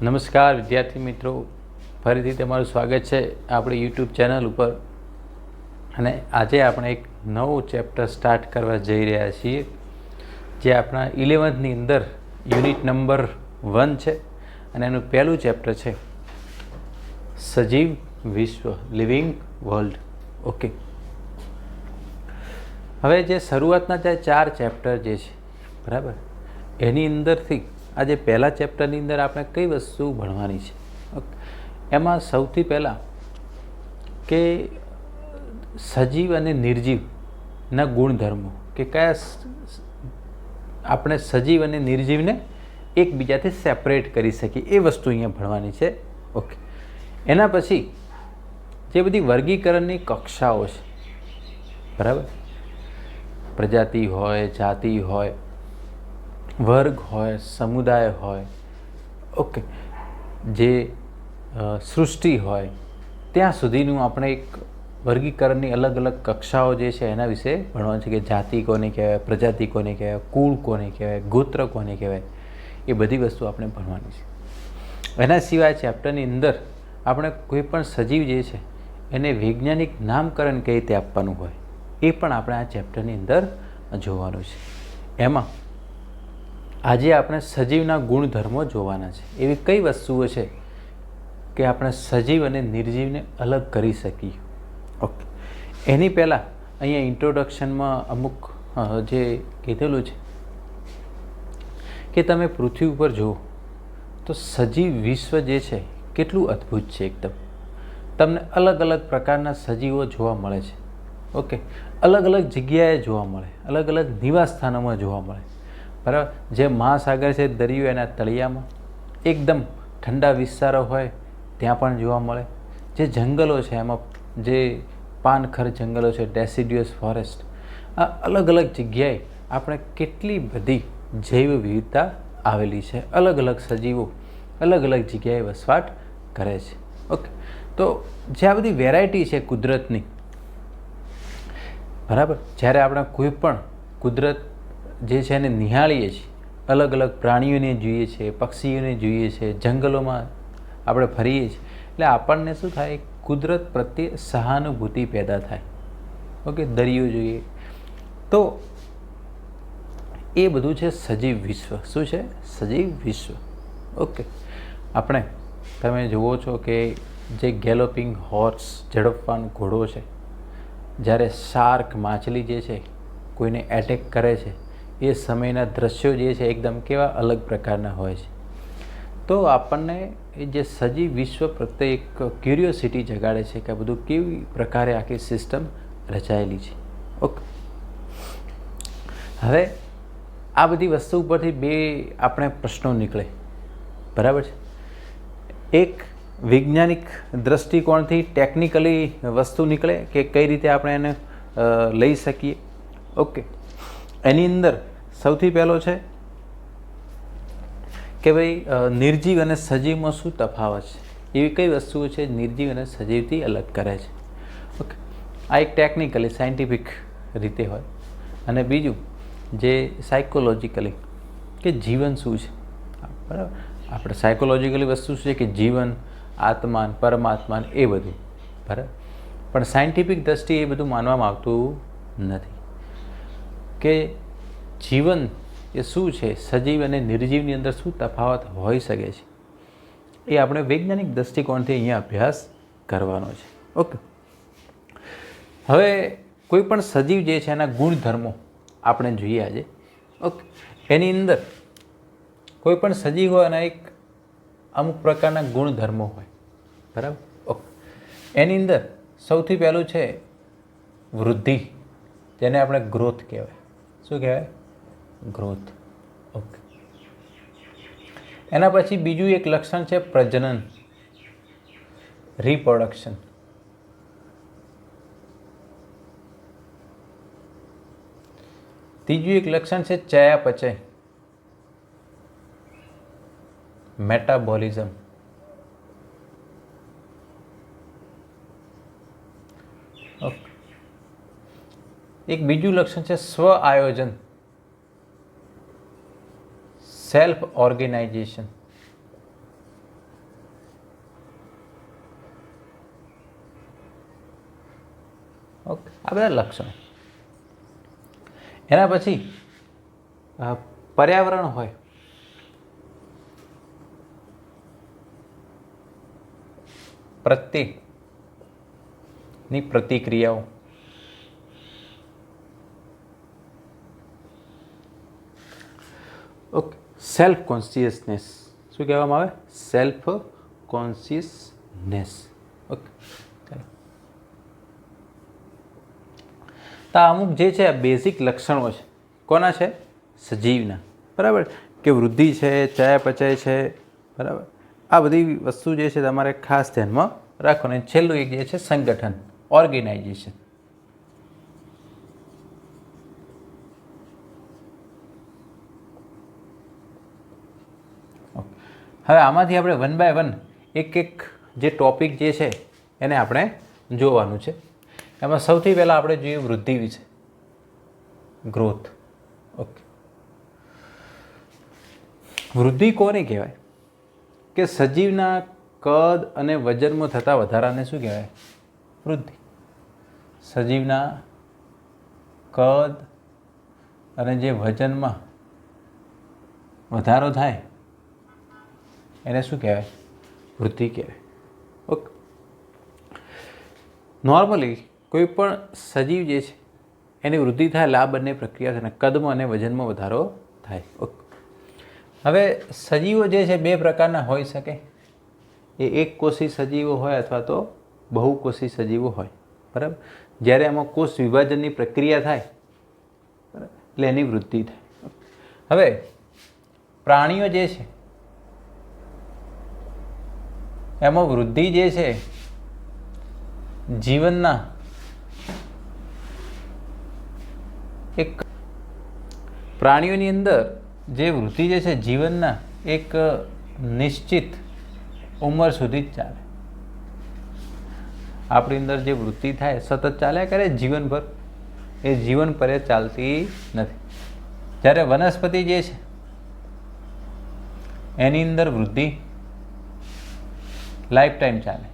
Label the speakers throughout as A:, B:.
A: નમસ્કાર વિદ્યાર્થી મિત્રો, ફરીથી તમારું સ્વાગત છે આપણી યુટ્યુબ ચેનલ ઉપર. અને આજે આપણે એક નવું ચેપ્ટર સ્ટાર્ટ કરવા જઈ રહ્યા છીએ, જે આપણા 11th અંદર યુનિટ નંબર 1 છે. અને એનું પહેલું ચેપ્ટર છે સજીવ વિશ્વ, લિવિંગ વર્લ્ડ. ઓકે, હવે જે શરૂઆતના જે 4 ચેપ્ટર જે છે, બરાબર, એની અંદરથી આજે પહેલા ચેપ્ટરની અંદર આપણે કઈ વસ્તુ ભણવાની છે. એમાં સૌથી પહેલાં કે સજીવ અને નિર્જીવના ગુણધર્મો, કે કયા આપણે સજીવ અને નિર્જીવને એકબીજાથી સેપરેટ કરી શકીએ એ વસ્તુ અહીંયા ભણવાની છે. ઓકે, એના પછી જે બધી વર્ગીકરણની કક્ષાઓ છે, બરાબર, પ્રજાતિ હોય, જાતિ હોય, વર્ગ હોય, સમુદાય હોય, ઓકે, જે સૃષ્ટિ હોય, ત્યાં સુધીનું આપણે એક વર્ગીકરણની અલગ અલગ કક્ષાઓ જે છે એના વિશે ભણવાનું છે. કે જાતિ કોને કહેવાય, પ્રજાતિ કોને કહેવાય, કુળ કોને કહેવાય, ગોત્ર કોને કહેવાય, એ બધી વસ્તુ આપણે ભણવાની છે. એના સિવાય ચેપ્ટરની અંદર આપણે કોઈ પણ સજીવ જે છે એને વૈજ્ઞાનિક નામકરણ કઈ રીતે આપવાનું હોય એ પણ આપણે આ ચેપ્ટરની અંદર જોવાનું છે. એમાં આજે આપણે સજીવના ગુણધર્મો જોવાના છે. એવી કઈ વસ્તુઓ છે કે આપણે સજીવ અને નિર્જીવને અલગ કરી શકીએ. ઓકે, એની પહેલાં અહીંયા ઇન્ટ્રોડક્શનમાં અમુક જે કીધેલું છે કે તમે પૃથ્વી ઉપર જુઓ તો સજીવ વિશ્વ જે છે કેટલું અદ્ભુત છે એકદમ. તમને અલગ અલગ પ્રકારના સજીવો જોવા મળે છે. ઓકે, અલગ અલગ જગ્યાએ જોવા મળે, અલગ અલગ નિવાસ સ્થાનોમાં જોવા મળે, બરાબર. જે મહાસાગર છે, દરિયો, એના તળિયામાં એકદમ ઠંડા વિસ્તારો હોય ત્યાં પણ જોવા મળે. જે જંગલો છે એમાં જે પાનખર જંગલો છે, ડેસિડ્યુઅસ ફોરેસ્ટ, આ અલગ અલગ જગ્યાએ આપણે કેટલી બધી જૈવ વિવિધતા આવેલી છે. અલગ અલગ સજીવો અલગ અલગ જગ્યાએ વસવાટ કરે છે. ઓકે, તો જે આ બધી વેરાયટી છે કુદરતની, બરાબર, જ્યારે આપણે કોઈ પણ કુદરત જે છે એને નિહાળીએ છીએ, અલગ અલગ પ્રાણીઓને જોઈએ છીએ, પક્ષીઓને જોઈએ છીએ, જંગલોમાં આપણે ફરીએ છીએ, એટલે આપણને શું થાય, કુદરત પ્રત્યે સહાનુભૂતિ પેદા થાય. ઓકે, દરિયો જોઈએ તો એ બધું છે સજીવ વિશ્વ. શું છે? સજીવ વિશ્વ. ઓકે, આપણે તમે જુઓ છો કે જે ગેલોપિંગ હોર્સ, ઝડપવાનો ઘોડો છે, જ્યારે શાર્ક માછલી જે છે કોઈને એટેક કરે છે, એ સમયના દ્રશ્યો જે છે એકદમ કેવા અલગ પ્રકારના હોય છે. તો આપણને એ જે સજીવ વિશ્વ પ્રત્યે એક ક્યુરિયોસિટી જગાડે છે કે આ બધું કેવી પ્રકારે આખી સિસ્ટમ રચાયેલી છે. ઓકે, હવે આ બધી વસ્તુ ઉપરથી બે આપણે પ્રશ્નો નીકળે, બરાબર છે. એક વૈજ્ઞાનિક દૃષ્ટિકોણથી ટેકનિકલી વસ્તુ નીકળે કે કઈ રીતે આપણે એને લઈ શકીએ. ઓકે, એની અંદર સૌથી પહેલો છે કે ભાઈ નિર્જીવ અને સજીવમાં શું તફાવત છે, એવી કઈ વસ્તુઓ છે નિર્જીવ અને સજીવથી અલગ કરે છે. ઓકે, આ એક ટેકનિકલી સાયન્ટિફિક રીતે હોય. અને બીજું જે સાયકોલોજીકલી, કે જીવન શું છે, બરાબર. આપણે સાયકોલોજીકલી વસ્તુ શું છે કે જીવન, આત્માન, પરમાત્માન, એ બધું, બરાબર. પણ સાયન્ટિફિક દ્રષ્ટિએ એ બધું માનવામાં આવતું નથી કે જીવન એ શું છે, સજીવ અને નિર્જીવની અંદર શું તફાવત હોઈ શકે છે, એ આપણે વૈજ્ઞાનિક દૃષ્ટિકોણથી અહીંયા અભ્યાસ કરવાનો છે. ઓકે, હવે કોઈ પણ સજીવ જે છે એના ગુણધર્મો આપણે જોઈએ આજે. ઓકે, એની અંદર કોઈ પણ સજીવ હોય એના એક અમુક પ્રકારના ગુણધર્મો હોય, બરાબર. ઓકે, એની અંદર સૌથી પહેલું છે વૃદ્ધિ, જેને આપણે ગ્રોથ કહેવાય. શું કહેવાય? ગ્રોથ. ઓકે, એના પછી બીજું એક લક્ષણ છે પ્રજનન, રિપ્રોડક્શન. ત્રીજું એક લક્ષણ છે ચયાપચય, મેટાબોલિઝમ. ઓકે, એક બીજું લક્ષણ છે સ્વ આયોજન, સેલ્ફ ઓર્ગેનાઇઝેશન. આ બધા લક્ષણો. એના પછી પર્યાવરણ હોય, પ્રત્યેકની પ્રતિક્રિયાઓ, ઓકે. સેલ્ફ કોન્શિયસનેસ, શું કહેવામાં આવે? Self consciousness. ઓકે, ચાલો. તો અમુક જે છે આ બેઝિક લક્ષણો છે, કોના છે? સજીવના. બરાબર, કે વૃદ્ધિ છે, ચયાપચય છે, બરાબર. આ બધી વસ્તુ જે છે તમારે ખાસ ધ્યાનમાં રાખવાનું. છેલ્લું એક જે છે સંગઠન, ઓર્ગેનાઇઝેશન. હવે આમાંથી આપણે વન બાય વન એક જે ટોપિક જે છે એને આપણે જોવાનું છે. એમાં સૌથી પહેલાં આપણે જોઈએ વૃદ્ધિ વિશે, ગ્રોથ. ઓકે, વૃદ્ધિ કોને કહેવાય? કે સજીવના કદ અને વજનમાં થતા વધારાને શું કહેવાય? વૃદ્ધિ. સજીવના કદ અને જે વજનમાં વધારો થાય એને શું કહેવાય? વૃદ્ધિ કહેવાય. ઓકે. નોર્મલી કોઈ પણ સજીવ જે છે એની વૃદ્ધિ થાય એટલે આ બંને પ્રક્રિયા થાય, કદમાં અને વજનમાં વધારો થાય. ઓકે. હવે સજીવો જે છે બે પ્રકારના હોઈ શકે. એ એક કોષી સજીવો હોય અથવા તો બહુકોષી સજીવો હોય. બરાબર. જ્યારે એમાં કોષ વિભાજનની પ્રક્રિયા થાય, બરાબર, એટલે એની વૃદ્ધિ થાય. હવે પ્રાણીઓ જે છે એમાં વૃદ્ધિ જે છે જીવનના એક પ્રાણીઓની અંદર જે વૃદ્ધિ જે છે જીવનના એક નિશ્ચિત ઉંમર સુધી જ ચાલે. આપણી અંદર જે વૃદ્ધિ થાય સતત ચાલ્યા કરે જીવનભર, એ જીવન પર ચાલતી નથી. જ્યારે વનસ્પતિ જે છે એની અંદર વૃદ્ધિ લાઈફ ટાઈમ ચાલે.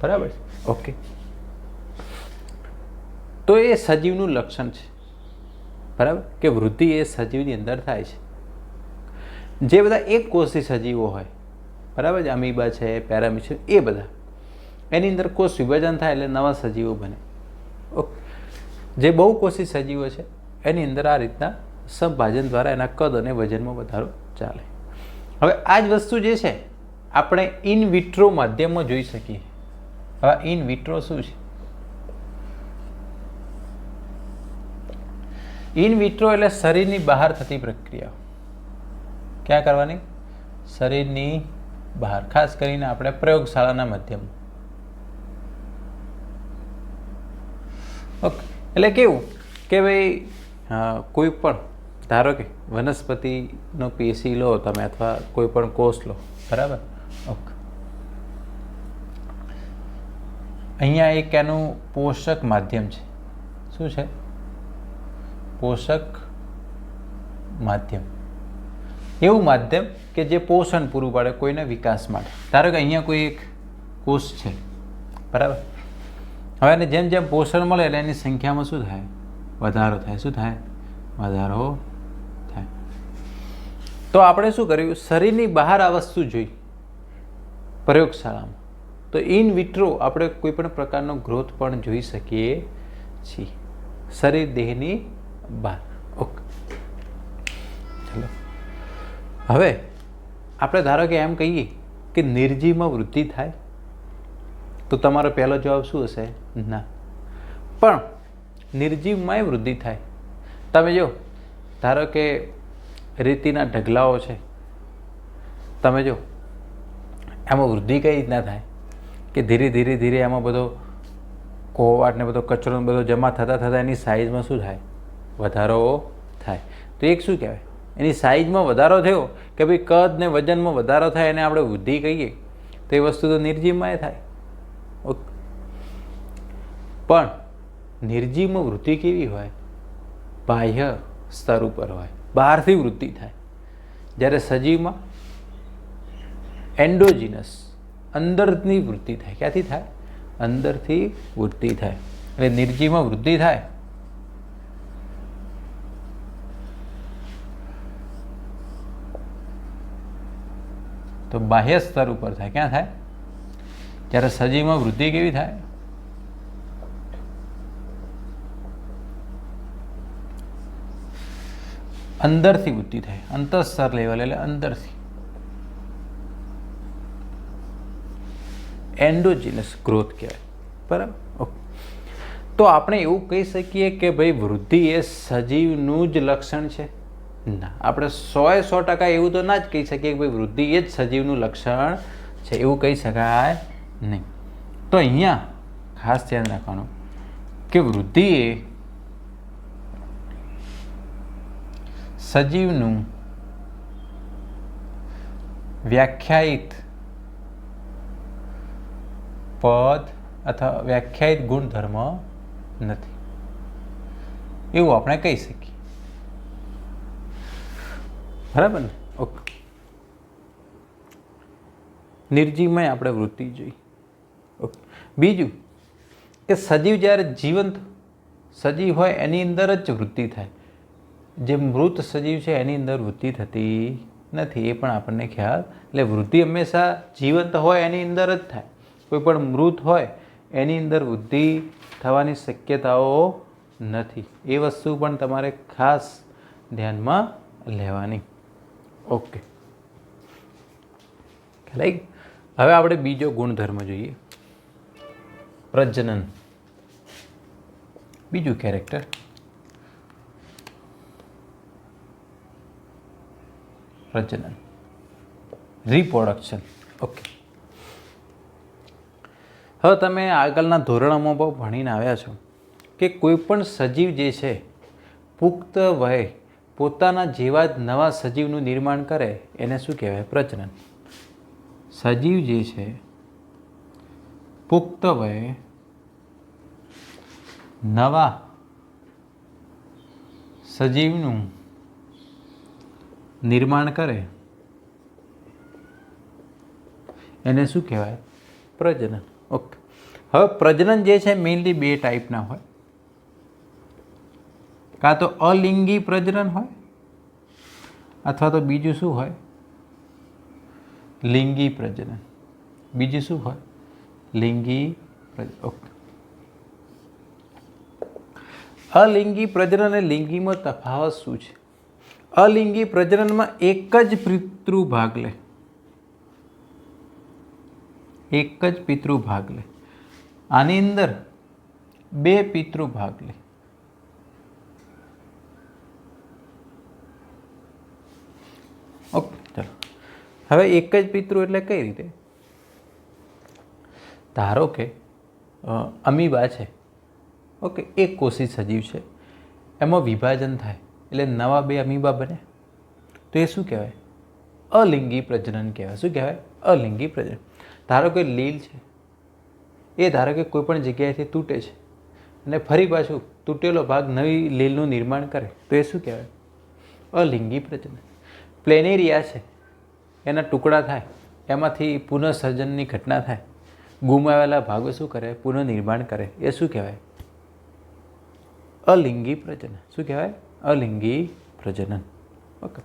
A: બરાબર. ઓકે. તો એ સજીવનું લક્ષણ છે. બરાબર, કે વૃદ્ધિ એ સજીવની અંદર થાય છે. જે બધા એક કોષી સજીવો હોય, બરાબર છે, અમીબા છે, પેરામીડ છે, એ બધા એની અંદર કોષ વિભાજન થાય એટલે નવા સજીવો બને. ઓકે. જે બહુકોષી સજીવો છે એની અંદર આ રીતના સંભાજન દ્વારા એના કદ અને વજનમાં વધારો ચાલે. હવે આ જ વસ્તુ જે છે આપણે ઇન વિટ્રો માધ્યમમાં જોઈ શકીએ. હવે ઇન વિટ્રો શું છે? ઇન વિટ્રો એટલે શરીરની બહાર થતી પ્રક્રિયાઓ. ક્યાં કરવાની? શરીરની બહાર, ખાસ કરીને આપણે પ્રયોગશાળાના માધ્યમમાં. ઓકે. એટલે કેવું કે ભાઈ કોઈ પણ ધારો કે વનસ્પતિનો પેશી લો તમે અથવા કોઈ પણ કોષ લો, બરાબર. ઓકે. અહીંયા એક એનું પોષક માધ્યમ છે. શું છે? પોષક માધ્યમ. એવું માધ્યમ કે જે પોષણ પૂરું પાડે કોઈના વિકાસ માટે. ધારો કે અહીંયા કોઈ એક કોષ છે, બરાબર. હવે એને જેમ જેમ પોષણ મળે એટલે એની સંખ્યામાં શું થાય? વધારો થાય. શું થાય? વધારો થાય. તો આપણે શું કર્યું? શરીરની બહાર આ વસ્તુ જોઈ પ્રયોગશાળામાં. તો ઇન વિટ્રો આપણે કોઈ પણ પ્રકારનો ગ્રોથ પણ જોઈ શકીએ છીએ શરીર દેહની બહાર. ઓકે, ચલો. હવે આપણે ધારો કે એમ કહીએ કે નિર્જીવમાં વૃદ્ધિ થાય, તો તમારો પહેલો જવાબ શું હશે? ના. પણ નિર્જીવમાંય વૃદ્ધિ થાય. તમે જો ધારો કે રેતીના ઢગલાઓ છે, તમે જો એમાં વૃદ્ધિ કઈ રીતના થાય કે ધીરે ધીરે ધીરે એમાં બધો કોવાટ ને બધો કચરો બધો જમા થતાં થતાં એની સાઇઝમાં શું થાય? વધારો થાય. તો એક શું કહેવાય? એની સાઇઝમાં વધારો થયો કે ભાઈ કદ ને વજનમાં વધારો થાય એને આપણે વૃદ્ધિ કહીએ, તો એ વસ્તુ તો નિર્જીવમાંય થાય. ઓકે. પણ નિર્જીવમાં વૃદ્ધિ કેવી હોય? બાહ્ય સ્તર ઉપર હોય, બહારથી વૃદ્ધિ થાય. જ્યારે સજીવમાં એન્ડોજીનસ, અંદરની વૃદ્ધિ થાય. ક્યાંથી થાય? અંદરથી વૃદ્ધિ થાય. એટલે નિર્જીવમાં વૃદ્ધિ થાય તો બાહ્ય સ્તર ઉપર થાય. ક્યાં થાય? જ્યારે સજીવમાં વૃદ્ધિ કેવી થાય? અંદરથી વૃદ્ધિ થાય. અંતઃસ્તર લેવલ એટલે અંદરથી. એન્ડોજીનસ ગ્રોથ કહેવાય. બરાબર. ઓકે. તો આપણે એવું કહી શકીએ કે ભાઈ વૃદ્ધિ એ સજીવનું જ લક્ષણ છે? ના, આપણે 100% એવું તો ના જ કહી શકીએ કે ભાઈ વૃદ્ધિ એ જ સજીવનું લક્ષણ છે, એવું કહી શકાય નહીં. તો અહીંયા ખાસ ધ્યાન રાખવાનું કે વૃદ્ધિ એ સજીવનું વ્યાખ્યાયિત પદ અથવા વ્યાખ્યાયિત ગુણધર્મ નથી, એવું આપણે કહી શકીએ. બરાબર ને? ઓકે. નિર્જીવમાં આપણે વૃત્તિ જોઈ. ઓકે. બીજું કે સજીવ જ્યારે જીવંત સજીવ હોય એની અંદર જ વૃત્તિ થાય. જે મૃત સજીવ છે એની અંદર વૃત્તિ થતી નથી, એ પણ આપણને ખ્યાલ. એટલે વૃદ્ધિ હંમેશા જીવંત હોય એની અંદર જ થાય. કોઈ પણ મૃત હોય એની અંદર વૃદ્ધિ થવાની શક્યતાઓ નથી. એ વસ્તુ પણ તમારે ખાસ ધ્યાનમાં લેવાની. ઓકે. લાઈક હવે આપણે બીજો ગુણધર્મ જોઈએ, પ્રજનન. બીજું કેરેક્ટર પ્રજનન, રિપ્રોડક્શન. ઓકે. હવે તમે આગળના ધોરણોમાં બહુ ભણીને આવ્યા છો કે કોઈ પણ સજીવ જે છે પુખ્ત વયે પોતાના જેવા જ નવા સજીવનું નિર્માણ કરે એને શું કહેવાય? પ્રજનન. સજીવ જે છે પુખ્ત વયે નવા સજીવનું નિર્માણ કરે એને શું કહેવાય? પ્રજનન. ઓકે. હવે પ્રજનન જે છે મેઇનલી બે ટાઈપના હોય. કાં તો અલિંગી પ્રજનન હોય અથવા તો બીજું શું હોય? લિંગી પ્રજનન. બીજું શું હોય? લિંગી પ્રજનન. ઓકે. અલિંગી પ્રજનન અને લિંગીમાં તફાવત શું છે? અલિંગી પ્રજનનમાં એક જ પિતૃ ભાગ લે, એક જ પિતૃ ભાગ લે. આની અંદર બે પિતૃ ભાગ લે. ઓકે. ચાલો હવે એક જ પિતૃ એટલે કઈ રીતે? ધારો કે અમીબા છે. ઓકે. એક કોષી સજીવ છે, એમાં વિભાજન થાય એટલે નવા બે અમીબા બને, તો એ શું કહેવાય? અલિંગી પ્રજનન કહેવાય. શું કહેવાય? અલિંગી પ્રજનન. ધારો કે લીલ છે, એ ધારો કે કોઈ પણ જગ્યાએથી તૂટે છે અને ફરી પાછું તૂટેલો ભાગ નવી લીલનું નિર્માણ કરે, તો એ શું કહેવાય? અલિંગી પ્રજનન. પ્લેનેરિયા છે, એના ટુકડા થાય, એમાંથી પુનઃસર્જનની ઘટના થાય, ગુમાવેલા ભાગો શું કરે? પુનઃનિર્માણ કરે. એ શું કહેવાય? અલિંગી પ્રજનન. શું કહેવાય? અલિંગી પ્રજનન. ઓકે.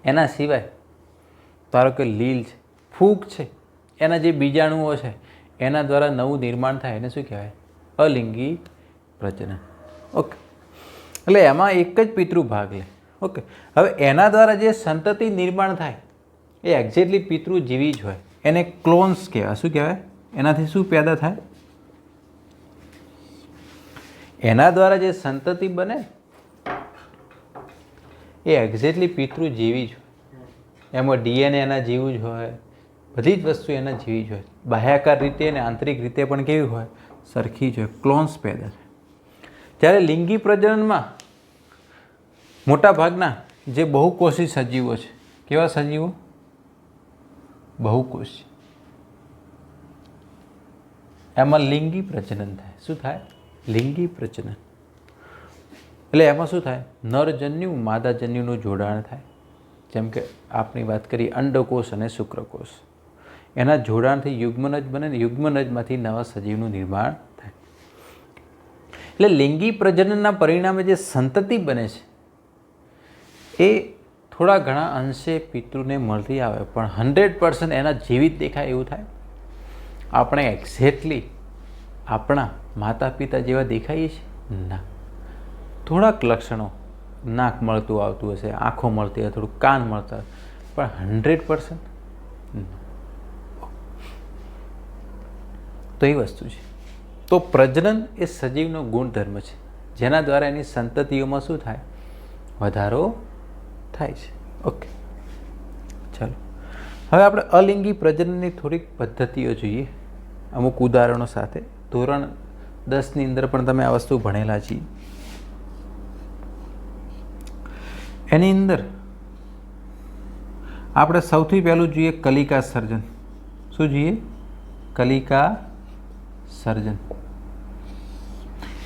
A: એના સિવાય ધારો કે લીલ છે, ફૂગ છે, એના જે બીજાણુઓ છે એના દ્વારા નવું નિર્માણ થાય, એને શું કહેવાય? અલિંગી પ્રજનન. ઓકે. એટલે એમાં એક જ પિતૃ ભાગ લે. ઓકે. હવે એના દ્વારા જે સંતતિ નિર્માણ થાય એ એક્ઝેક્ટલી પિતૃ જેવી જ હોય, એને ક્લોન્સ કહેવાય. શું કહેવાય? એનાથી શું પેદા થાય? એના દ્વારા જે સંતતિ બને એ એક્ઝેક્ટલી પિતૃ જેવી જ હોય. એમાં ડીએનએ એના જેવું જ હોય, બધી જ વસ્તુ એના જેવી જ હોય. બાહ્યાકાર રીતે અને આંતરિક રીતે પણ કેવી હોય? સરખી જ હોય. ક્લોન્સ પેદા થાય. જ્યારે લિંગી પ્રજનનમાં મોટા ભાગના જે બહુકોષી સજીવો છે, કેવા સજીવો? બહુકોષી. એમાં લિંગી પ્રજનન થાય. શું થાય? લિંગી પ્રજનન. એટલે એમાં શું થાય? નરજન્યુ માદાજન્યુનું જોડાણ થાય, જેમ કે આપણી વાત કરીએ અંડકોષ અને શુક્રકોષ, એના જોડાણથી યુગ્મનજ બને ને યુગ્મનજમાંથી નવા સજીવનું નિર્માણ થાય. એટલે લિંગી પ્રજનનના પરિણામે જે સંતતિ બને છે એ થોડા ઘણા અંશે પિતૃને મળતી આવે, પણ 100% એના જીવિત દેખાય એવું થાય? આપણે એક્ઝેક્ટલી આપણા માતા પિતા જેવા દેખાઈએ છીએ? ના. થોડાક લક્ષણો, નાક મળતું આવતું હશે, આંખો મળતી હોય, થોડું કાન મળતા હોય, પણ 100% તો એ વસ્તુ છે. તો પ્રજનન એ સજીવનો ગુણધર્મ છે, જેના દ્વારા એની સંતતિઓમાં શું થાય? વધારો થાય છે. ઓકે, ચાલો હવે આપણે અલિંગી પ્રજનનની થોડીક પદ્ધતિઓ જોઈએ, અમુક ઉદાહરણો સાથે. ધોરણ 10ની અંદર પણ તમે આ વસ્તુ ભણેલા છીએ. એની અંદર આપણે સૌથી પહેલું જોઈએ કલિકા સર્જન. શું જોઈએ? કલિકા સર્જન.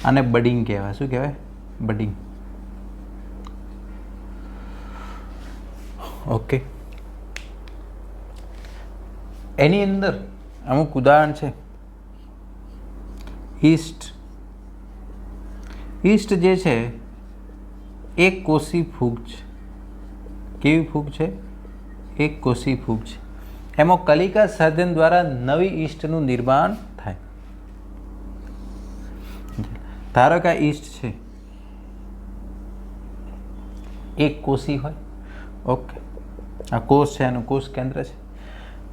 A: આને બડિંગ કહેવાય. શું કહેવાય? બડિંગ. ઓકે, એની અંદર અમુક ઉદાહરણ છે. ઈસ્ટ. ઈસ્ટ જે છે એક કોષી ફૂગ છે. કેવી ફૂગ છે? એક કોષી ફૂગ છે. એમાં કલિકા સર્જન દ્વારા નવી ઈસ્ટનું નિર્માણ થાય. ધારો કે આ ઈસ્ટ છે, એક કોષી હોય. ઓકે, આ કોષ છે, એનું કોષ કેન્દ્ર છે.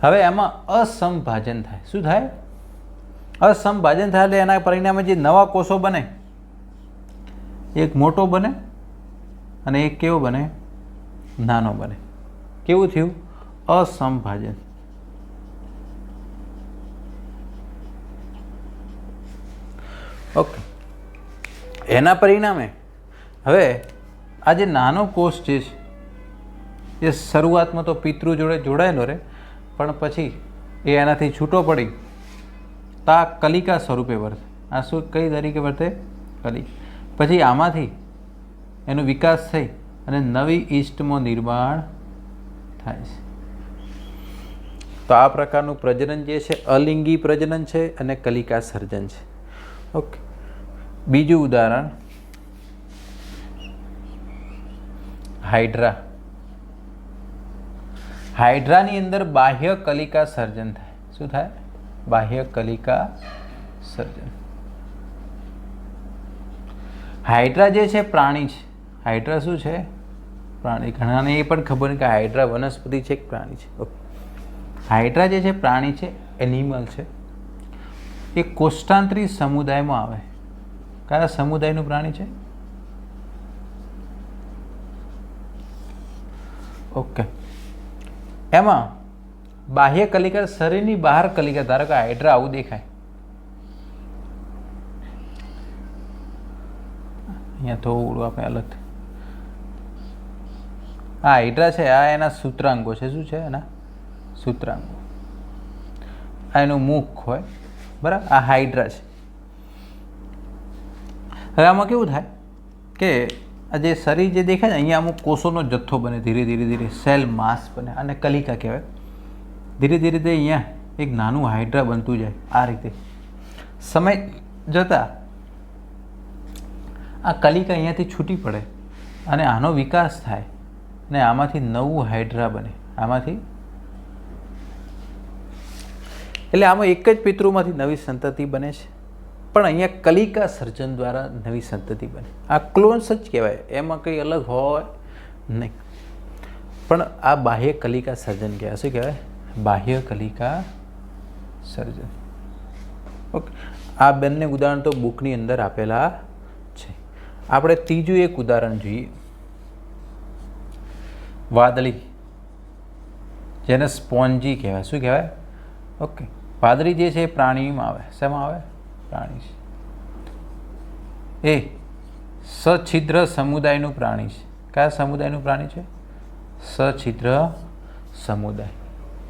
A: હવે એમાં અસમભાજન થાય. શું થાય? અસમભાજન થાય એટલે એના પરિણામે જે નવા કોષો બને, એક મોટો બને અને એક કેવો બને? નાનો બને. કેવું થયું? અસમભાજન. ઓકે, એના પરિણામે હવે આ જે નાનો કોષ જે છે એ શરૂઆતમાં તો પિતૃ જોડે જોડાયેલો રહે, પણ પછી એ એનાથી છૂટો પડી તો આ કલિકા સ્વરૂપે વર્તે. આ શું કઈ તરીકે વર્તે? કલિકા. પછી આમાંથી એનો વિકાસ થઈ અને નવી ઈસ્ટમાં નિર્માણ થાય છે. તો આ પ્રકારનું પ્રજનન જે છે અલિંગી પ્રજનન છે અને કલિકા સર્જન છે. ઓકે, બીજું ઉદાહરણ હાઇડ્રા. હાઇડ્રાની અંદર બાહ્ય કલિકા સર્જન થાય. શું થાય? બાહ્ય કલિકા સર્જન. હાઇડ્રા જે છે પ્રાણી છે. હાઇડ્રા શું છે? પ્રાણી. ઘણાને એ પણ ખબર નહીં કે હાઇડ્રા વનસ્પતિ છે કે પ્રાણી છે. ઓકે, હાઇડ્રા જે છે પ્રાણી છે, એનિમલ છે. એ કોષ્ટાંતરી સમુદાયમાં આવે. કયા સમુદાયનું પ્રાણી છે? ઓકે, એમાં બાહ્ય કલિકા, શરીરની બહાર કલિકા. ધારો કે હાઇડ્રા આવું દેખાય, અહીંયા થોડું આપણે અલગ. આ હાઇડ્રા છે, આ એના સૂત્રાંગો છે. શું છે એના? સૂત્રાંગો. આ એનું મુખ હોય, બરાબર. આ હાઇડ્રા છે. હવે આમાં કેવું થાય કે આ જે શરીર જે દેખાય ને, અહીંયા અમુક કોષોનો જથ્થો બને. ધીરે ધીરે ધીરે સેલ માસ બને, અને કલિકા કહેવાય. ધીરે ધીરે ધીરે અહીંયા એક નાનું હાઇડ્રા બનતું જાય. આ રીતે સમય જતાં આ કલિકા અહીંયાથી છૂટી પડે અને આનો વિકાસ થાય ને આમાંથી નવું હાઇડ્રા બને. આમાંથી એટલે આમાં એક જ પિતૃમાંથી નવી સંતતિ બને છે, પણ અહીંયા કલિકા સર્જન દ્વારા નવી સંતતિ બને. આ ક્લોન્સ જ કહેવાય, એમાં કંઈ અલગ હોય નહીં. પણ આ બાહ્ય કલિકા સર્જન કહેવાય. શું કહેવાય? બાહ્ય કલિકા સર્જન. ઓકે, આ બંને ઉદાહરણ તો બુકની અંદર આપેલા છે. આપણે ત્રીજું એક ઉદાહરણ જોઈએ. વાદળી, જેને સ્પોન્જી કહેવાય. શું કહેવાય? ઓકે, વાદળી જે છે એ પ્રાણીમાં આવે. શેમાં આવે? પ્રાણી છે. એ સછિદ્ર સમુદાયનું પ્રાણી છે. કયા સમુદાયનું પ્રાણી છે? સછિદ્ર સમુદાય.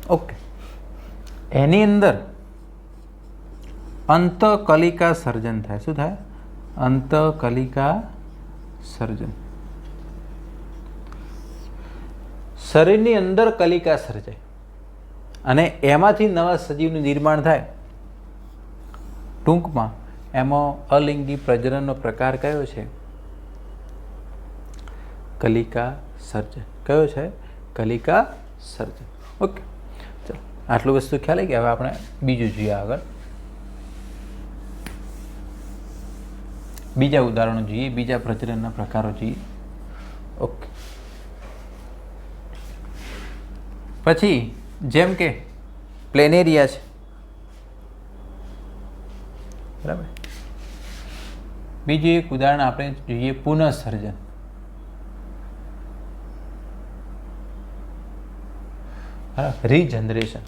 A: ઓકે, એની અંદર અંતકલિકા સર્જન થાય. શું થાય? અંતકલિકા સર્જન. શરીરની અંદર કલિકા સર્જાય અને એમાંથી નવા સજીવનું નિર્માણ થાય. ટૂંકમાં એમાં અલિંગી પ્રજનનનો પ્રકાર કયો છે? કલિકા સર્જન. કયો છે? કલિકા સર્જન. ઓકે, ચાલો આટલું વસ્તુ ખ્યાલ આવી. હવે આપણે બીજું જોઈએ આગળ. બીજા ઉદાહરણો જોઈએ, બીજા પ્રજનનના પ્રકારો જોઈએ. ઓકે, પછી જેમ કે પ્લેનેરિયા છે, બરાબર. બીજું એક ઉદાહરણ આપણે જોઈએ, પુનઃસર્જન. રીજનરેશન.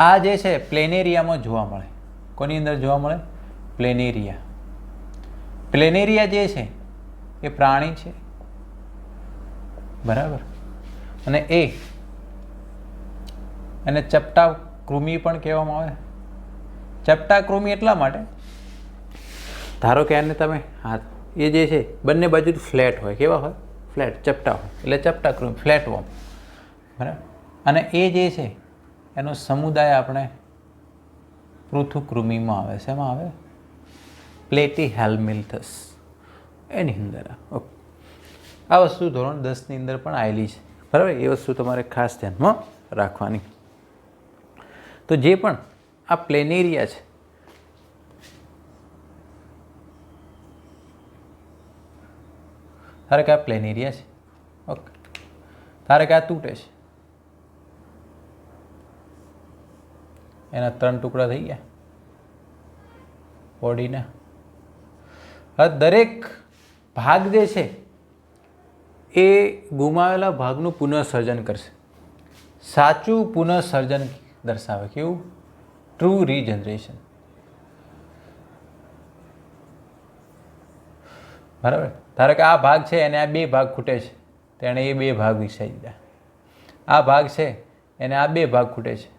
A: આ જે છે પ્લેનેરિયામાં જોવા મળે. કોની અંદર જોવા મળે? પ્લેનેરિયા. પ્લેનેરિયા જે છે એ પ્રાણી છે, બરાબર. અને એને ચપટા કૃમિ પણ કહેવામાં આવે. ચપટા કૃમિ એટલા માટે, ધારો કે આને તમે હાથ, એ જે છે બંને બાજુ ફ્લેટ હોય. કેવા હોય? ફ્લેટ, ચપટા હોય, એટલે ચપટા કૃમિ, ફ્લેટ વર્મ, બરાબર. અને એ જે છે એનો સમુદાય આપણે પૃથુકૃમિમાં આવે. શેમાં આવે? પ્લેટીહેલ્મિન્થસ એની અંદર. ઓકે, આ વસ્તુ ધોરણ 10ની અંદર પણ આવેલી છે, બરાબર. એ વસ્તુ તમારે ખાસ ધ્યાનમાં રાખવાની. તો જે પણ આ પ્લેનેરિયા છે, ધારો કે આ પ્લેનેરિયા છે, ઓકે, ધારો કે આ તૂટે છે, એના 3 ટુકડા થઈ ગયા બોડીના. હવે દરેક ભાગ જે છે એ ગુમાવેલા ભાગનું પુનઃસર્જન કરશે. સાચું પુનઃસર્જન દર્શાવે. કેવું? ટ્રુ રીજનરેશન, બરાબર. ધારો કે આ ભાગ છે એને આ 2 ભાગ ખૂટે છે, તો એણે એ 2 ભાગ વિકસાવી દીધા. આ ભાગ છે એને આ 2 ભાગ ખૂટે છે,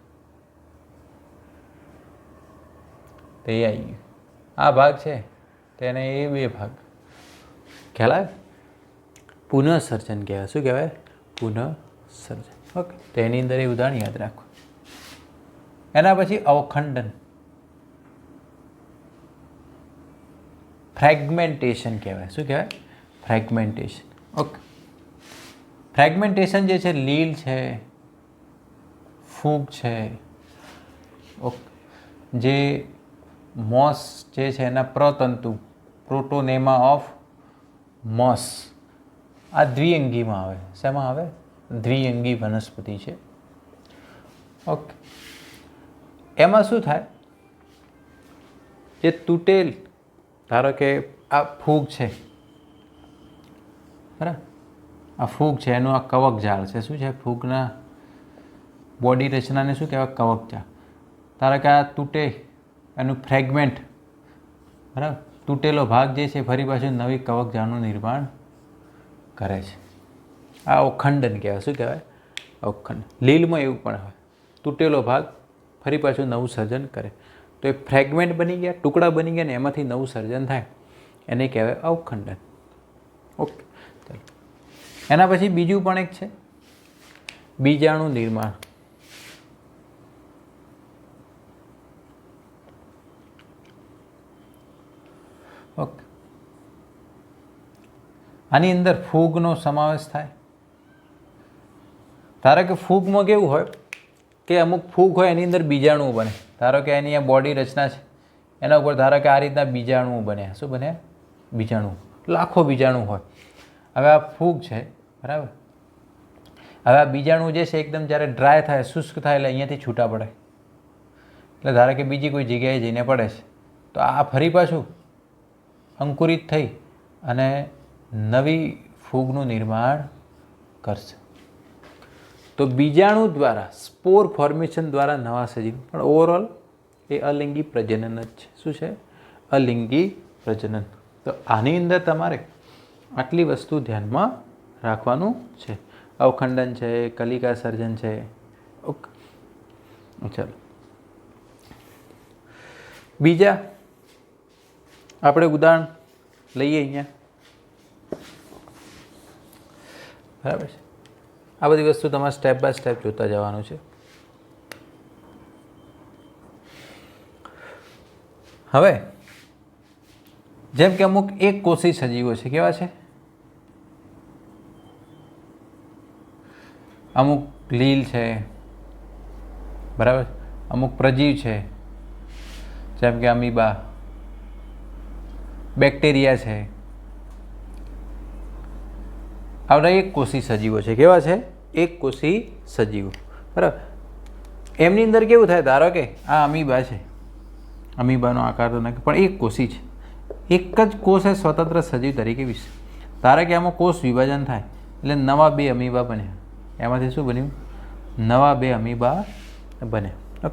A: તો એ આવી ગયું. આ ભાગ છે તેને એ 2 ભાગ. ખ્યાલ આવે? પુનઃસર્જન કહેવાય. શું કહેવાય? પુનઃસર્જન. ઓકે, તો એની અંદર એ ઉદાહરણ યાદ રાખો. એના પછી અવખંડન. ફ્રેગમેન્ટેશન કહેવાય. શું કહેવાય? ફ્રેગમેન્ટેશન. ઓકે, ફ્રેગમેન્ટેશન જે છે, લીલ છે, ફૂગ છે, ઓકે, જે મોસ જે છે એના પ્રતંતુ, પ્રોટોનેમા ઓફ મોસ, આ દ્વિઅંગીમાં આવે. શેમાં આવે? દ્વિઅંગી વનસ્પતિ છે. ઓકે, એમાં શું થાય? જે તૂટેલ, ધારો કે આ ફૂગ છે, બરાબર. આ ફૂગ છે, એનું આ કવક જાળ છે. શું છે? ફૂગના બોડી રચનાને શું કહેવાય? કવક જાળ. ધારો કે આ તૂટે, એનું ફ્રેગમેન્ટ, બરાબર. તૂટેલો ભાગ જે છે ફરી પાછું નવી કવક જાળનું નિર્માણ કરે છે. આ અવખંડન કહેવાય. શું કહેવાય? અવખંડન. લીલમાં એવું પણ હોય, તૂટેલો ભાગ ફરી પાછું નવું સર્જન કરે. તો એ ફ્રેગમેન્ટ બની ગયા, ટુકડા બની ગયા ને એમાંથી નવું સર્જન થાય, એને કહેવાય અવખંડન. ઓકે, ચાલો. એના પછી બીજું પણ એક છે, બીજાણુ નિર્માણ. ઓકે, આની અંદર ફૂગનો સમાવેશ થાય. ધારો કે ફૂગમાં કેવું હોય કે અમુક ફૂગ હોય એની અંદર બીજાણુઓ બને. ધારો કે એની આ બોડી રચના છે, એના ઉપર ધારો કે આ રીતના બીજાણુઓ બન્યા. શું બન્યા? બીજાણુ. લાખો બીજાણુ હોય. હવે આ ફૂગ છે, બરાબર. હવે આ બીજાણુ જે છે એકદમ જ્યારે ડ્રાય થાય, શુષ્ક થાય, એટલે અહીંયાથી છૂટા પડે. એટલે ધારો કે બીજી કોઈ જગ્યાએ જઈને પડે છે, તો આ ફરી પાછું અંકુરિત થઈ અને નવી ફૂગનું નિર્માણ કરશે. તો બીજાણુ દ્વારા, સ્પોર ફોર્મેશન દ્વારા નવા સજીવ. પણ ઓવરઓલ એ અલિંગી પ્રજનન જ છે. શું છે? અલિંગી પ્રજનન. તો આની અંદર તમારે આટલી વસ્તુ ધ્યાનમાં રાખવાનું છે. અવખંડન છે, કલિકા સર્જન છે. ઓકે, ચાલો બીજા આપણે ઉદાહરણ લઈએ અહીંયા, બરાબર છે. આ બધી વસ્તુ તમારે સ્ટેપ બાય સ્ટેપ જોતા જવાનું છે. હવે જેમ કે અમુક એક કોષી સજીવો છે, કેવા છે? અમુક લીલ છે, બરાબર, અમુક પ્રજીવ છે, જેમ કે અમીબા, બેક્ટેરિયા છે. આ બધા એક કોષી સજીવો છે. કેવા છે? એક કોષી સજીવો, બરાબર. એમની અંદર કેવું થાય, ધારો કે આ અમીબા છે, અમીબાનો આકાર તો નથી પણ એક કોષી છે. એક જ કોષ એ સ્વતંત્ર સજીવ તરીકે વિશે. ધારો કે આમાં કોષ વિભાજન થાય એટલે નવા 2 અમીબા બન્યા. એમાંથી શું બન્યું? નવા 2 અમીબા બન્યા.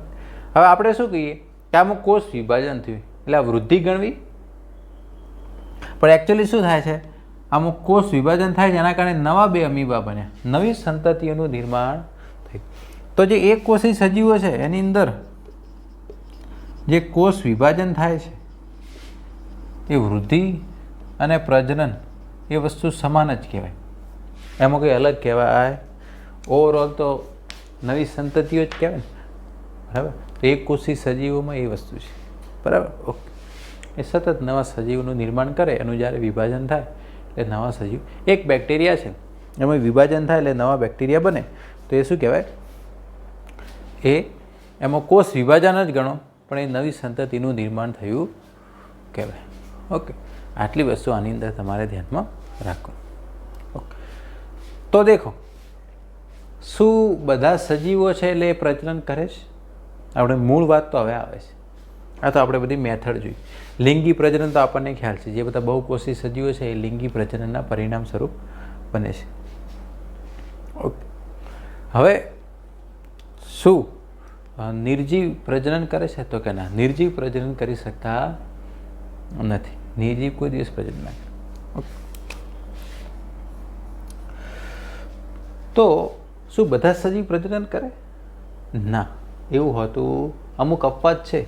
A: હવે આપણે શું કહીએ કે આમાં કોષ વિભાજન થયું એટલે આ વૃદ્ધિ ગણવી, પણ એકચ્યુઅલી શું થાય છે? આમાં કોષ વિભાજન થાય જેના કારણે નવા 2 અમીબા બન્યા, નવી સંતતિઓનું નિર્માણ થયું. તો જે એક કોષી સજીવો છે એની અંદર જે કોષ વિભાજન થાય છે એ વૃદ્ધિ અને પ્રજનન એ વસ્તુ સમાન જ કહેવાય, એમાં કંઈ અલગ કહેવાય. ઓવરઓલ તો નવી સંતતિઓ જ કહેવાય ને, બરાબર. તો એક કોષી સજીવોમાં એ વસ્તુ છે, બરાબર. ઓકે. એ સતત નવા સજીવોનું નિર્માણ કરે, એનું જ્યારે વિભાજન થાય એટલે નવા સજીવ. એક બેક્ટેરિયા છે, એમાં વિભાજન થાય એટલે નવા બેક્ટેરિયા બને, તો એ શું કહેવાય? એ એમાં કોષ વિભાજન જ ગણો, પણ એ નવી સંતતિનું નિર્માણ થયું કહેવાય. ઓકે. આટલી વસ્તુ આની અંદર તમારે ધ્યાનમાં રાખો. ઓકે. તો દેખો, શું બધા સજીવો છે એટલે એ પ્રજનન કરે છે? આપણે મૂળ વાત તો હવે આવે છે. આ તો આપણે બધી મેથડ જોઈ. લિંગી પ્રજનન તો આપણને ખ્યાલ છે, જે બધા બહુકોષી સજીવો છે એ લિંગી પ્રજનનના પરિણામ સ્વરૂપ બને છે. ઓકે. હવે શું નિર્જીવ પ્રજનન કરે છે? તો કે ના, નિર્જીવ પ્રજનન કરી શકતા નથી. નિર્જીવ કોઈ દિવસ પ્રજનન ના કરે. તો શું બધા સજીવ પ્રજનન કરે? ના, એવું હોતું. અમુક અપવાદ છે,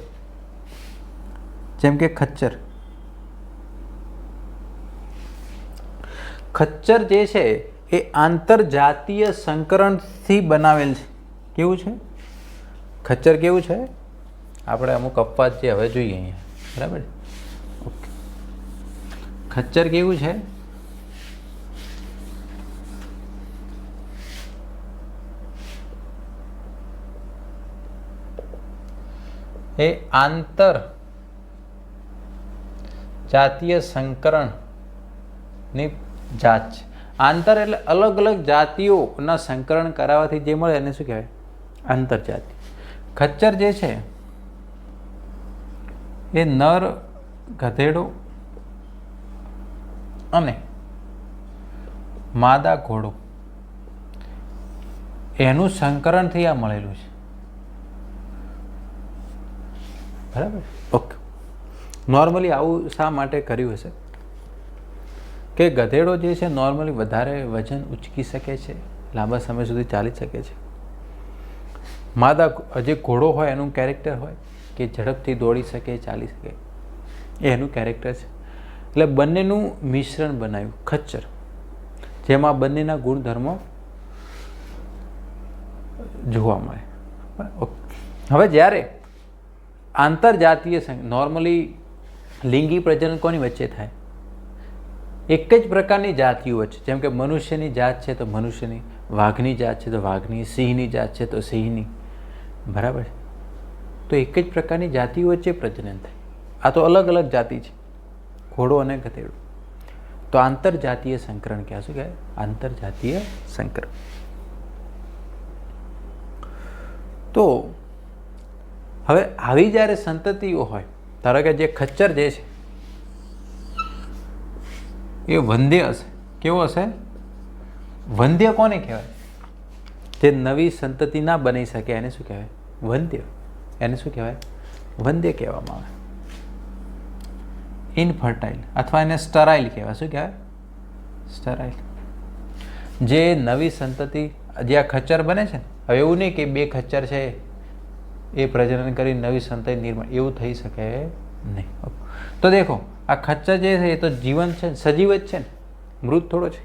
A: જેમ કે ખચ્ચર. ખચ્ચર જે છે એ આંતરજાતીય સંકરણથી બનાવેલ છે. કેવું છે ખચ્ચર? કેવું છે? આપણે અમુક અપવાદ જે હવે જોઈએ અહીંયા, બરાબર. ઓકે. ખચ્ચર કેવું છે? એ આંતર જાતીય સંકરણની જાત છે. આંતર એટલે અલગ અલગ જાતિઓના સંકરણ કરાવવાથી જે મળે એને શું કહેવાય? આંતરજાતિ. ખચ્ચર જે છે એ નર ગધેડો અને માદા ઘોડો એનું સંકરણથી આ મળેલું છે, બરાબર. ઓકે. નોર્મલી આવું શા માટે કર્યું હશે કે ગધેડો જે છે નોર્મલી વધારે વજન ઉચકી શકે છે, લાંબા સમય સુધી ચાલી શકે છે. માદા જે ઘોડો હોય એનું કેરેક્ટર હોય કે ઝડપથી દોડી શકે, ચાલી શકે, એ એનું કેરેક્ટર છે. એટલે બંનેનું મિશ્રણ બનાવ્યું ખચ્ચર, જેમાં બંનેના ગુણધર્મો જોવા મળે. હવે જ્યારે આંતરજાતીય નોર્મલી લિંગી પ્રજનન કોની વચ્ચે થાય? એક જ પ્રકારની જાતિઓ વચ્ચે. જેમ કે મનુષ્યની જાત છે તો મનુષ્યની, વાઘની જાત છે તો વાઘની, સિંહની જાત છે તો સિંહની, બરાબર. તો એક જ પ્રકારની જાતિઓ વચ્ચે પ્રજનન થાય. આ તો અલગ અલગ જાતિ છે, ઘોડો અને ગધેડો. તો આંતરજાતીય સંકરણ ક્યાં? શું કહેવાય? આંતરજાતીય સંકરણ. તો હવે આવી જ્યારે સંતતિઓ હોય, ધારો કે જે ખચ્ચર જે છે એ વંધ્ય હશે. કેવો હશે? વંધ્ય કોને કહેવાય? જે નવી સંતતિ ના બની શકે એને શું કહેવાય? વંધ્ય. એને શું કહેવાય? વંધ્ય કહેવામાં આવે. ઇનફર્ટાઇલ અથવા એને સ્ટરાઇલ કહેવાય. શું કહેવાય? સ્ટરાઇલ. જે નવી સંતતિ, જે આ ખચ્ચર બને છે ને, હવે એવું નહીં કે 2 ખચ્ચર છે એ પ્રજનન કરી નવી સંતતિ નિર્માણ, એવું થઈ શકે નહીં. તો દેખો, આ ખચ્ચર જે છે એ તો જીવન છે, સજીવ જ છે ને, મૃત થોડો છે.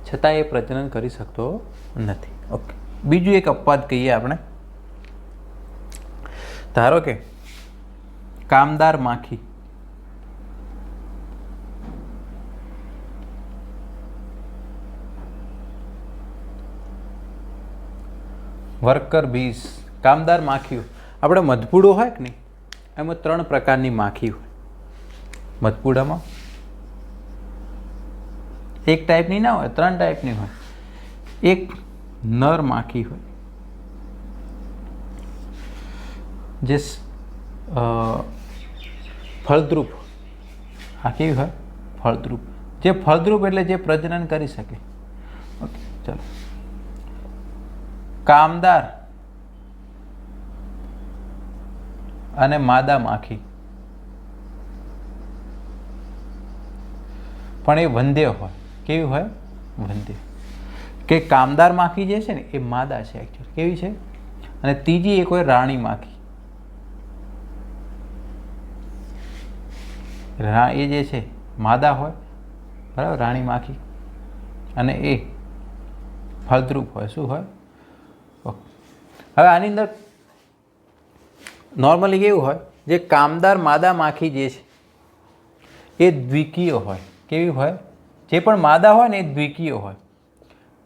A: છતાં એ પ્રજનન કરી શકતો નથી. ઓકે, બીજું એક અપવાદ કહીએ આપણે. ધારો કે કામદાર માખી વર્કર બીસ. કામદાર માખીઓ આપણે મધપૂડો હોય કે નહીં, એમાં 3 પ્રકારની માખી હોય. મધપૂડામાં એક ટાઈપની ના હોય, 3 ટાઈપની હોય. એક નર માખી હોય જે ફળદ્રુપ. આ કેવી હોય? ફળદ્રુપ. જે ફળદ્રુપ એટલે જે પ્રજનન કરી શકે. ઓકે, ચલો. કામદાર અને માદા માખી, પણ એ વંધ્ય હોય. કેવી હોય? વંધ્ય. કે કામદાર માખી જે છે ને એ માદા છે એકચ્યુઅલી. કેવી છે? અને ત્રીજી એક હોય રાણી માખી. એ જે છે માદા હોય, બરાબર, રાણી માખી, અને એ ફળદ્રુપ હોય. શું હોય? હવે આની અંદર નોર્મલી કેવું હોય, જે કામદાર માદા માખી જે છે એ દ્વિકીય હોય. કેવી હોય? જે પણ માદા હોય ને એ દ્વિકીય હોય,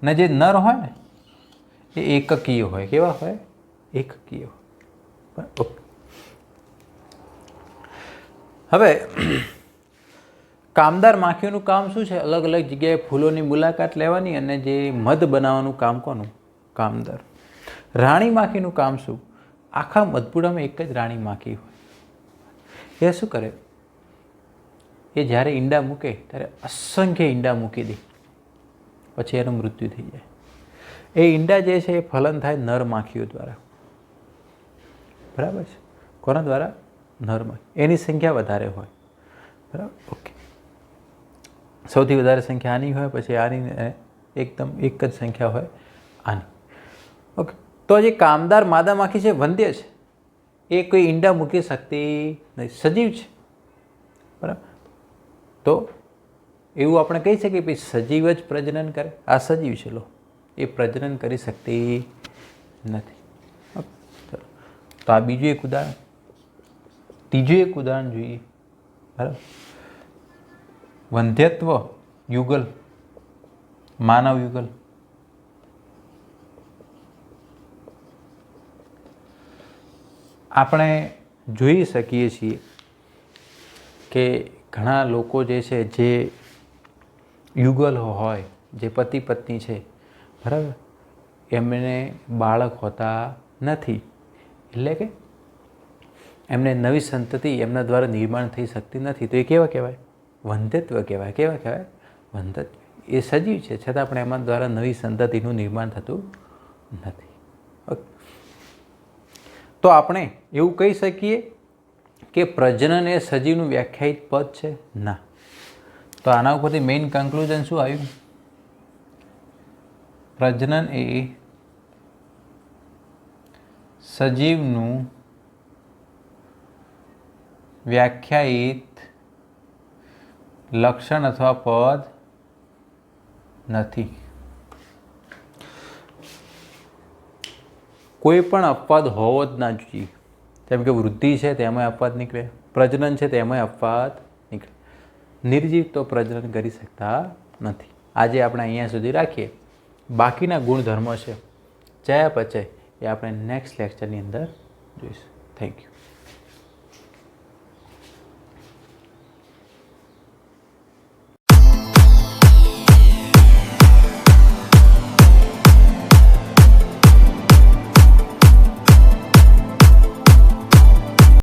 A: ને જે નર હોય ને એ એકકીય હોય. કેવા હોય? એકકીય હોય. ઓકે. હવે કામદાર માખીઓનું કામ શું છે? અલગ અલગ જગ્યાએ ફૂલોની મુલાકાત લેવાની અને જે મધ બનાવવાનું કામ કોનું? કામદાર. રાણી માખીનું કામ શું? આખા મધપૂડામાં એક જ રાણી માખી હોય. એ શું કરે? એ જ્યારે ઈંડા મૂકે ત્યારે અસંખ્ય ઈંડા મૂકી દે, પછી એનું મૃત્યુ થઈ જાય. એ ઈંડા જે છે એ ફલન થાય નર માખીઓ દ્વારા. બરાબર છે? કોના દ્વારા? નર માખી. એની સંખ્યા વધારે હોય. બરાબર? ઓકે. સૌથી વધારે સંખ્યા આની હોય, પછી આની એકદમ એક જ સંખ્યા હોય આની. ઓકે. તો જે કામદાર માદા માખી છે વંધ્ય છે, એ કોઈ ઈંડા મૂકી શકતી નહીં, સજીવ છે. બરાબર? તો એવું આપણે કહી શકીએ કે સજીવ જ પ્રજનન કરે. આ સજીવ છે, લો, એ પ્રજનન કરી શકતી નથી. ચલો, તો આ બીજું એક ઉદાહરણ. ત્રીજું એક ઉદાહરણ જોઈએ. બરાબર? વંધ્યત્વ યુગલ, માનવ યુગલ. આપણે જોઈ શકીએ છીએ કે ઘણા લોકો જે છે, જે યુગલ હોય, જે પતિ પત્ની છે, બરાબર, એમને બાળક હોતા નથી. એટલે કે એમને નવી સંતતિ એમના દ્વારા નિર્માણ થઈ શકતી નથી. તો એ કેવા કહેવાય? વંધ્યત્વ કહેવાય. કેવા કહેવાય? વંધ્યત્વ. એ સજીવ છે, છતાં પણ એમાં દ્વારા નવી સંતતિનું નિર્માણ થતું નથી. ઓકે. તો આપણે એવું કહી શકીએ કે પ્રજનન એ સજીવનું વ્યાખ્યાયિત પદ છે? ના. તો આના ઉપરથી મેઇન કન્ક્લુઝન શું આવ્યું? પ્રજનન એ સજીવનું વ્યાખ્યાયિત લક્ષણ અથવા પદ નથી. કોઈ પણ અપવાદ હોવો જ ના જોઈએ. જેમ કે વૃદ્ધિ છે તેમાં અપવાદ નીકળે, પ્રજનન છે તેમાં અપવાદ નીકળે. નિર્જીવ તો પ્રજનન કરી શકતા નથી. આજે આપણે અહીંયા સુધી રાખીએ. બાકીના ગુણધર્મો છે ચયાપચય, એ આપણે નેક્સ્ટ લેક્ચરની અંદર જોઈશું. Thank you.